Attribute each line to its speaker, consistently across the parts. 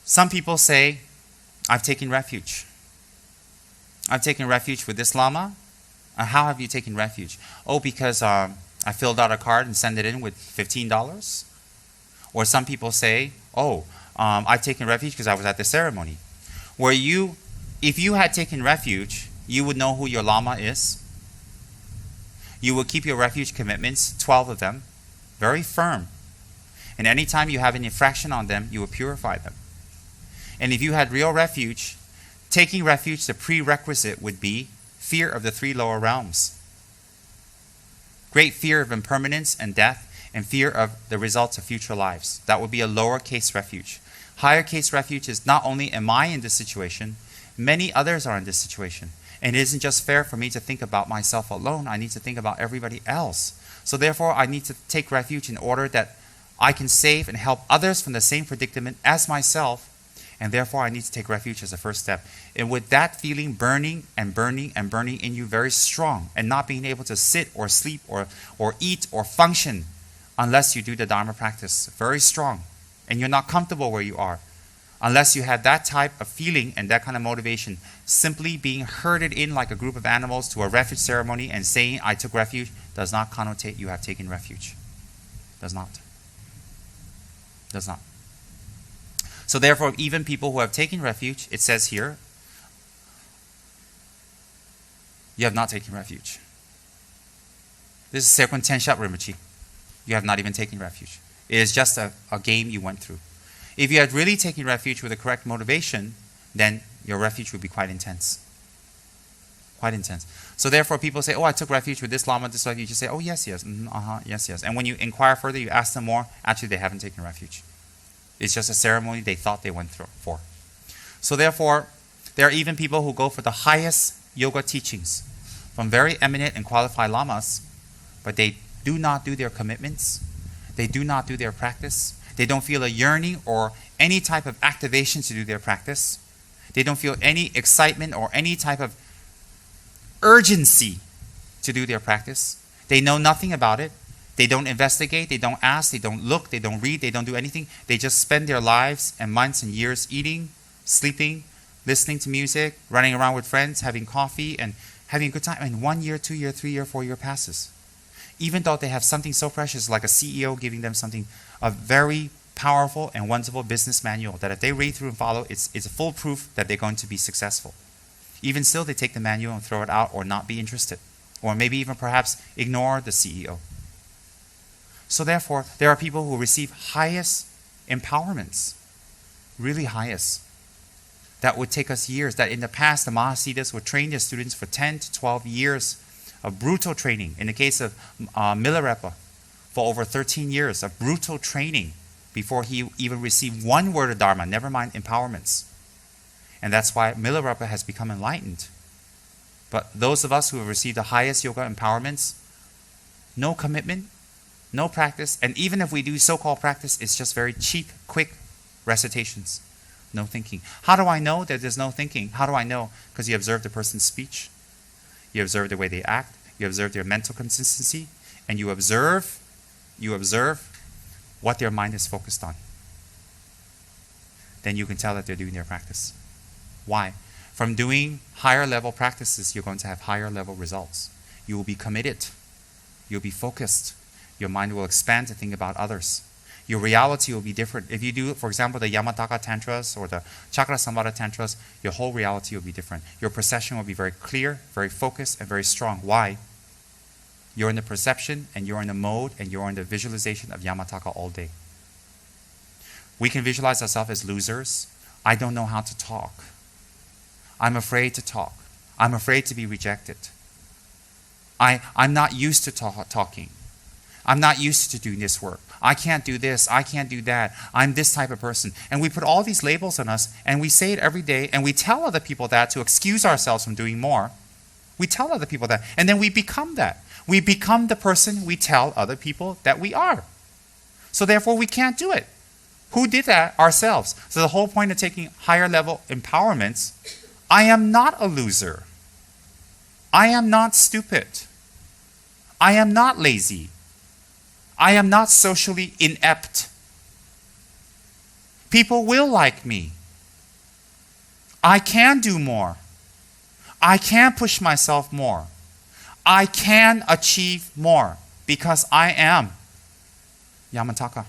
Speaker 1: Some people say, I've taken refuge. I've taken refuge with this Lama. How have you taken refuge? Oh, because I filled out a card and sent it in with $15. Or some people say, oh, I've taken refuge because I was at the ceremony. If you had taken refuge, you would know who your Lama is. You will keep your refuge commitments, 12 of them, very firm. And anytime you have an infraction on them, you will purify them. And if you had real refuge, taking refuge, the prerequisite would be fear of the 3 lower realms. Great fear of impermanence and death, and fear of the results of future lives. That would be a lower case refuge. Higher case refuge is not only am I in this situation, many others are in this situation. And it isn't just fair for me to think about myself alone. I need to think about everybody else. So therefore, I need to take refuge in order that I can save and help others from the same predicament as myself. And therefore, I need to take refuge as a first step. And with that feeling burning and burning and burning in you very strong, and not being able to sit or sleep or eat or function unless you do the Dharma practice, very strong. And you're not comfortable where you are. Unless you have that type of feeling and that kind of motivation, simply being herded in like a group of animals to a refuge ceremony and saying, I took refuge, does not connotate you have taken refuge. Does not. Does not. So therefore, even people who have taken refuge, it says here, you have not taken refuge. This is Sekun Tenshap Rinpoche. You have not even taken refuge. It is just a game you went through. If you had really taken refuge with the correct motivation, then your refuge would be quite intense. Quite intense. So therefore, people say, oh, I took refuge with this Lama, this Lama. You just say, oh, yes, yes, yes, yes. And when you inquire further, you ask them more, actually, they haven't taken refuge. It's just a ceremony they thought they went through for. So therefore, there are even people who go for the highest yoga teachings from very eminent and qualified lamas, but they do not do their commitments. They do not do their practice. They don't feel a yearning or any type of activation to do their practice. They don't feel any excitement or any type of urgency to do their practice. They know nothing about it. They don't investigate, they don't ask, they don't look, they don't read, they don't do anything. They just spend their lives and months and years eating, sleeping, listening to music, running around with friends, having coffee, and having a good time. And 1 year, 2 year, 3 year, 4 year passes. Even though they have something so precious like a CEO giving them something, a very powerful and wonderful business manual that if they read through and follow, it's a full proof that they're going to be successful. Even still, they take the manual and throw it out or not be interested. Or maybe even perhaps ignore the CEO. So therefore, there are people who receive highest empowerments, really highest, that would take us years, that in the past the Mahasiddhas would train their students for 10 to 12 years of brutal training. In the case of Milarepa, for over 13 years of brutal training before he even received one word of Dharma, never mind empowerments. And that's why Milarepa has become enlightened. But those of us who have received the highest yoga empowerments, no commitment, no practice, and even if we do so-called practice, it's just very cheap, quick recitations. No thinking. How do I know that there's no thinking? How do I know? Because you observe the person's speech, you observe the way they act, you observe their mental consistency, and you observe what their mind is focused on. Then you can tell that they're doing their practice. Why? From doing higher level practices, you're going to have higher level results. You will be committed. You'll be focused. Your mind will expand to think about others. Your reality will be different. If you do, for example, the Yamataka Tantras or the Chakra Samvara Tantras, your whole reality will be different. Your perception will be very clear, very focused, and very strong. Why? You're in the perception, and you're in the mode, and you're in the visualization of Yamataka all day. We can visualize ourselves as losers. I don't know how to talk. I'm afraid to talk. I'm afraid to be rejected. I'm not used to talking. I'm not used to doing this work. I can't do this. I can't do that. I'm this type of person. And we put all these labels on us, and we say it every day, and we tell other people that to excuse ourselves from doing more. We tell other people that, and then we become that. We become the person we tell other people that we are. So therefore, we can't do it. Who did that? Ourselves. So the whole point of taking higher level empowerments, I am not a loser. I am not stupid. I am not lazy. I am not socially inept. People will like me. I can do more. I can push myself more. I can achieve more because I am Yamataka.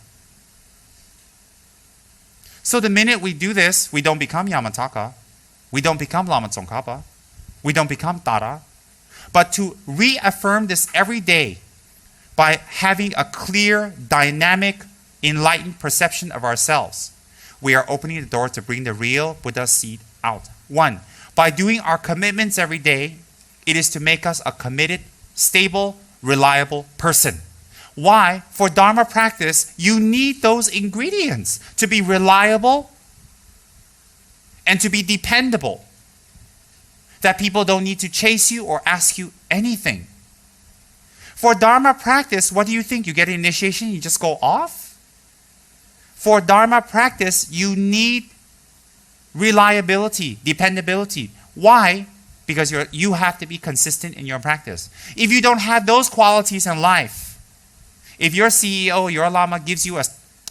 Speaker 1: So the minute we do this, we don't become Yamataka. We don't become Lama Tsongkhapa. We don't become Tara. But to reaffirm this every day by having a clear, dynamic, enlightened perception of ourselves, we are opening the door to bring the real Buddha seed out. 1, by doing our commitments every day, it is to make us a committed, stable, reliable person. Why? For Dharma practice, you need those ingredients to be reliable and to be dependable. That people don't need to chase you or ask you anything. For Dharma practice, what do you think? You get an initiation, you just go off? For Dharma practice, you need reliability, dependability. Why? Because you have to be consistent in your practice. If you don't have those qualities in life, if your CEO, your Lama gives you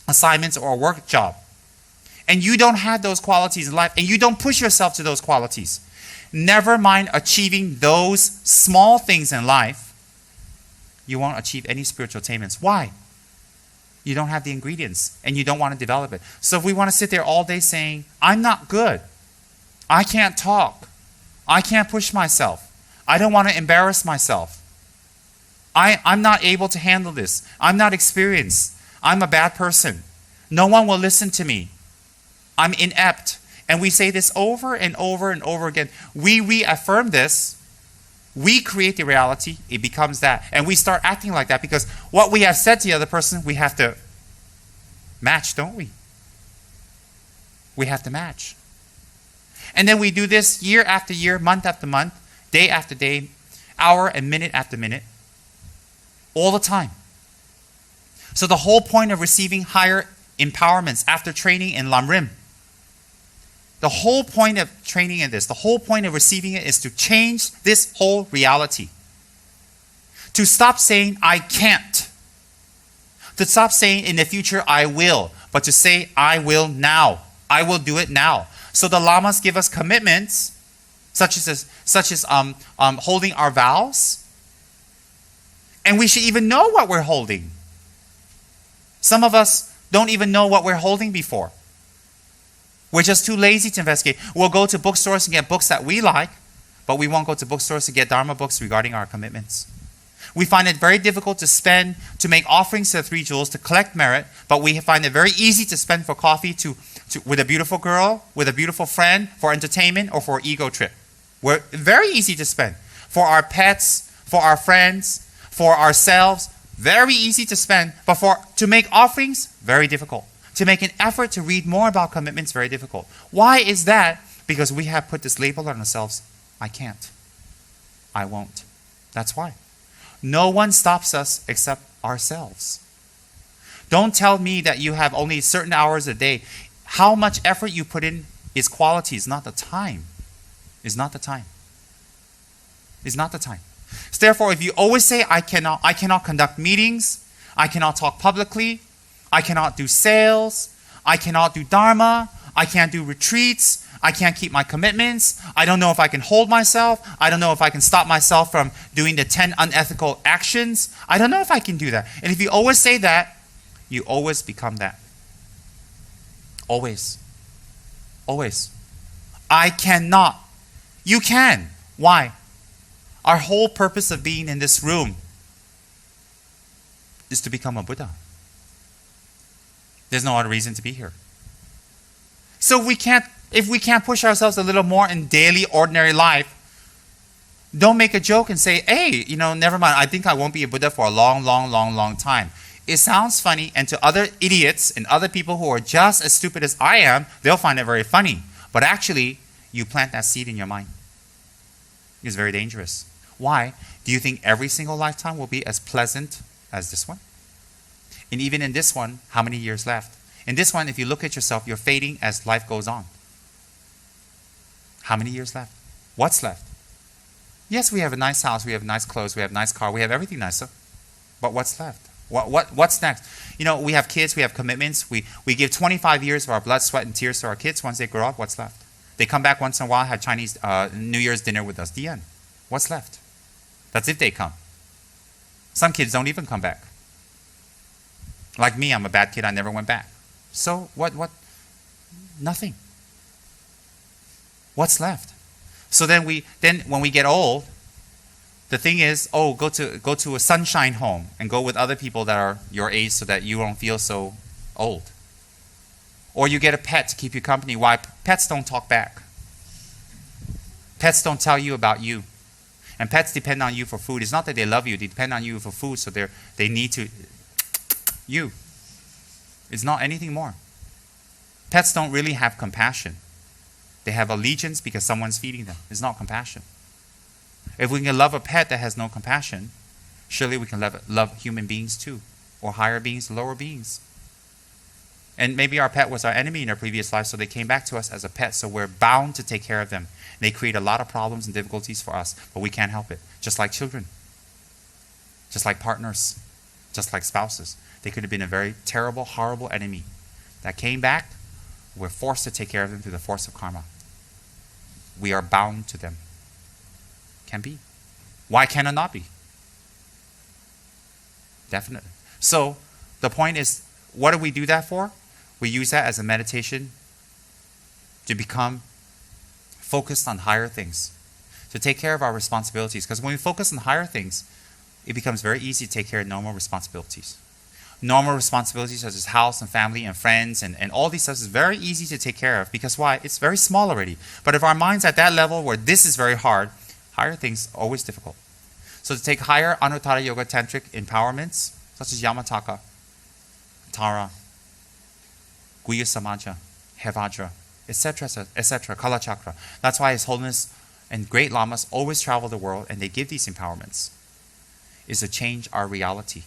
Speaker 1: assignments or a work job, and you don't have those qualities in life, and you don't push yourself to those qualities, never mind achieving those small things in life, you won't achieve any spiritual attainments. Why? You don't have the ingredients, and you don't want to develop it. So if we want to sit there all day saying, I'm not good, I can't talk, I can't push myself, I don't want to embarrass myself, I'm not able to handle this, I'm not experienced, I'm a bad person, no one will listen to me, I'm inept. And we say this over and over and over again. We reaffirm this. We create the reality. It becomes that. And we start acting like that because what we have said to the other person, we have to match, don't we? We have to match. And then we do this year after year, month after month, day after day, hour and minute after minute, all the time. So the whole point of receiving higher empowerments after training in Lamrim, the whole point of training in this, the whole point of receiving it is to change this whole reality. To stop saying, I can't. To stop saying, in the future, I will. But to say, I will now. I will do it now. So the Lamas give us commitments, such as holding our vows. And we should even know what we're holding. Some of us don't even know what we're holding before. We're just too lazy to investigate. We'll go to bookstores and get books that we like, but we won't go to bookstores to get Dharma books regarding our commitments. We find it very difficult to make offerings to the 3 jewels, to collect merit, but we find it very easy to spend for coffee with a beautiful girl, with a beautiful friend, for entertainment, or for an ego trip. We're very easy to spend. For our pets, for our friends, for ourselves, very easy to spend, but to make offerings, very difficult. To make an effort to read more about commitments, very difficult. Why is that? Because we have put this label on ourselves, I can't, I won't. That's why. No one stops us except ourselves. Don't tell me that you have only certain hours a day. How much effort you put in is quality, is not the time. Is not the time. Is not the time. So therefore, if you always say, I cannot conduct meetings, I cannot talk publicly, I cannot do sales, I cannot do Dharma, I can't do retreats, I can't keep my commitments, I don't know if I can hold myself, I don't know if I can stop myself from doing the 10 unethical actions, I don't know if I can do that. And if you always say that, you always become that. Always. Always. I cannot. You can. Why? Our whole purpose of being in this room is to become a Buddha. There's no other reason to be here. So if we can't push ourselves a little more in daily, ordinary life, don't make a joke and say, hey, never mind, I think I won't be a Buddha for a long, long, long, long time. It sounds funny, and to other idiots and other people who are just as stupid as I am, they'll find it very funny. But actually, you plant that seed in your mind. It's very dangerous. Why? Do you think every single lifetime will be as pleasant as this one? And even in this one, how many years left? In this one, if you look at yourself, you're fading as life goes on. How many years left? What's left? Yes, we have a nice house, we have nice clothes, we have a nice car, we have everything nice. But what's left? What's next? We have kids, we have commitments. We give 25 years of our blood, sweat, and tears to our kids. Once they grow up, what's left? They come back once in a while, have Chinese New Year's dinner with us. The end. What's left? That's if they come. Some kids don't even come back. Like me, I'm a bad kid. I never went back. So what? Nothing. What's left? So then when we get old, the thing is, go to a sunshine home and go with other people that are your age so that you don't feel so old. Or you get a pet to keep you company. Why? Pets don't talk back. Pets don't tell you about you. And pets depend on you for food. It's not that they love you, they depend on you for food, so they need to you. It's not anything more. Pets don't really have compassion. They have allegiance because someone's feeding them. It's not compassion. If we can love a pet that has no compassion, surely we can love human beings too, or higher beings, lower beings. And maybe our pet was our enemy in our previous life, so they came back to us as a pet, so we're bound to take care of them. They create a lot of problems and difficulties for us, but we can't help it. Just like children, just like partners, just like spouses. They could have been a very terrible, horrible enemy that came back. We're forced to take care of them through the force of karma. We are bound to them. Can be. Why can it not be? Definitely. So the point is, what do we do that for? We use that as a meditation to become focused on higher things, to take care of our responsibilities. Because when we focus on higher things, it becomes very easy to take care of normal responsibilities. Normal responsibilities such as house and family and friends and all these stuff is very easy to take care of. Because why? It's very small already. But if our mind's at that level where this is very hard, higher things are always difficult. So to take higher Anuttara Yoga Tantric empowerments, such as Yamataka, Tara, Guya Samaja, Hevajra, etc., etc., Kala Chakra. That's why His Holiness and great lamas always travel the world and they give these empowerments, is to change our reality.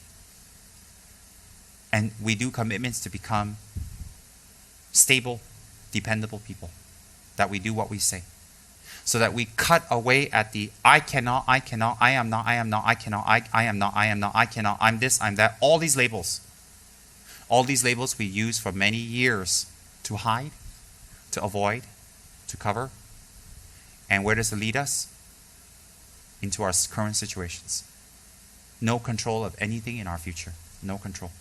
Speaker 1: And we do commitments to become stable, dependable people, that we do what we say. So that we cut away at the I cannot, I am not, I am not, I am not, I am not, I cannot, I'm this, I'm that, all these labels. All these labels we use for many years to hide, to avoid, to cover. And where does it lead us? Into our current situations. No control of anything in our future. No control.